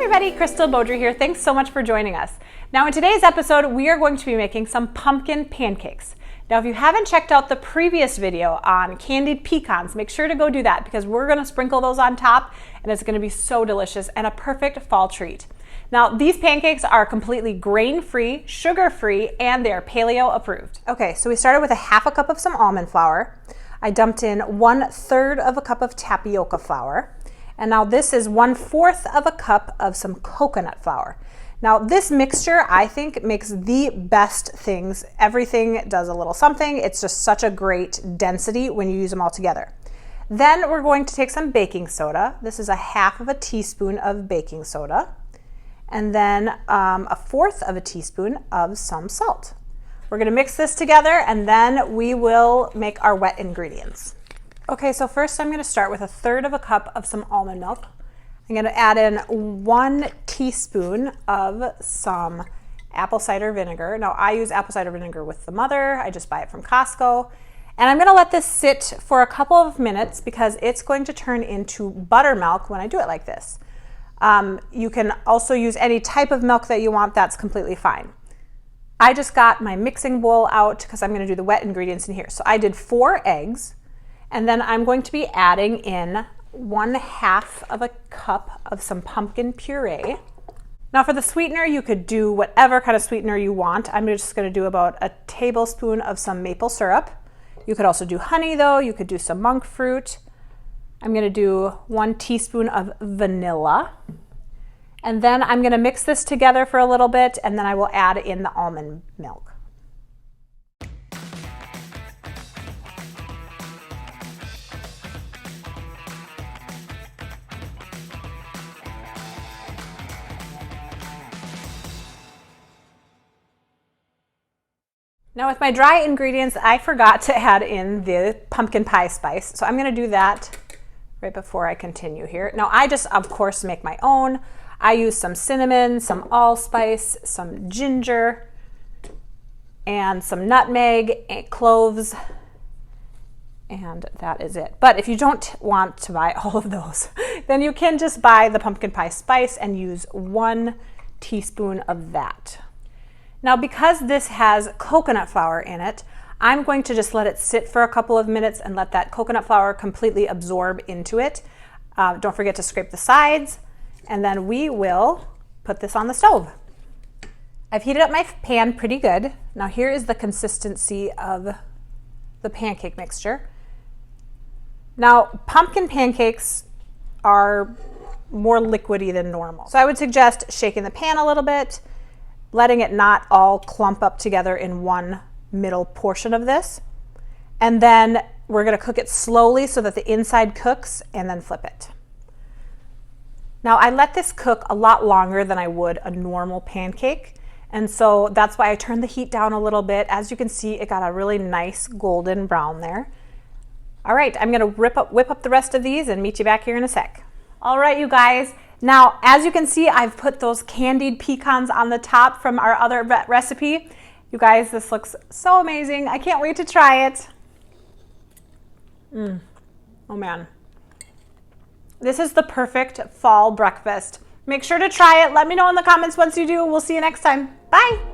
everybody, Crystal Beaudry here. Thanks so much for joining us. Now in today's episode, we are going to be making some pumpkin pancakes. Now if you haven't checked out the previous video on candied pecans, make sure to go do that because we're gonna sprinkle those on top and it's gonna be so delicious and a perfect fall treat. Now these pancakes are completely grain-free, sugar-free, and they're paleo approved. Okay, so we started with a half a cup of some almond flour. I dumped in 1/3 of a cup of tapioca flour. And now this is 1/4 of a cup of some coconut flour. Now this mixture, I think, makes the best things. Everything does a little something. It's just such a great density when you use them all together. Then we're going to take some baking soda. This is a 1/2 teaspoon of baking soda. And then 1/4 of a teaspoon of some salt. We're gonna mix this together and then we will make our wet ingredients. Okay, so first I'm gonna start with 1/3 of a cup of some almond milk. I'm gonna add in 1 teaspoon of some apple cider vinegar. Now I use apple cider vinegar with the mother. I just buy it from Costco. And I'm gonna let this sit for a couple of minutes because it's going to turn into buttermilk when I do it like this. You can also use any type of milk that you want, that's completely fine. I just got my mixing bowl out because I'm gonna do the wet ingredients in here. So I did 4 eggs. And then I'm going to be adding in 1/2 of a cup of some pumpkin puree. Now for the sweetener, you could do whatever kind of sweetener you want. I'm just gonna do about a tablespoon of some maple syrup. You could also do honey though, you could do some monk fruit. I'm gonna do 1 teaspoon of vanilla. And then I'm gonna mix this together for a little bit and then I will add in the almond milk. Now with my dry ingredients, I forgot to add in the pumpkin pie spice. So I'm gonna do that right before I continue here. Now I just, of course, make my own. I use some cinnamon, some allspice, some ginger, and some nutmeg, and cloves, and that is it. But if you don't want to buy all of those, then you can just buy the pumpkin pie spice and use 1 teaspoon of that. Now because this has coconut flour in it, I'm going to just let it sit for a couple of minutes and let that coconut flour completely absorb into it. Don't forget to scrape the sides, and then we will put this on the stove. I've heated up my pan pretty good. Now here is the consistency of the pancake mixture. Now pumpkin pancakes are more liquidy than normal. So I would suggest shaking the pan a little bit, letting it not all clump up together in one middle portion of this. And then we're gonna cook it slowly so that the inside cooks and then flip it. Now I let this cook a lot longer than I would a normal pancake. And so that's why I turned the heat down a little bit. As you can see, it got a really nice golden brown there. All right, I'm gonna whip up the rest of these and meet you back here in a sec. All right, you guys. Now, as you can see, I've put those candied pecans on the top from our other recipe. You guys, this looks so amazing. I can't wait to try it. Oh man. This is the perfect fall breakfast. Make sure to try it. Let me know in the comments once you do. We'll see you next time. Bye.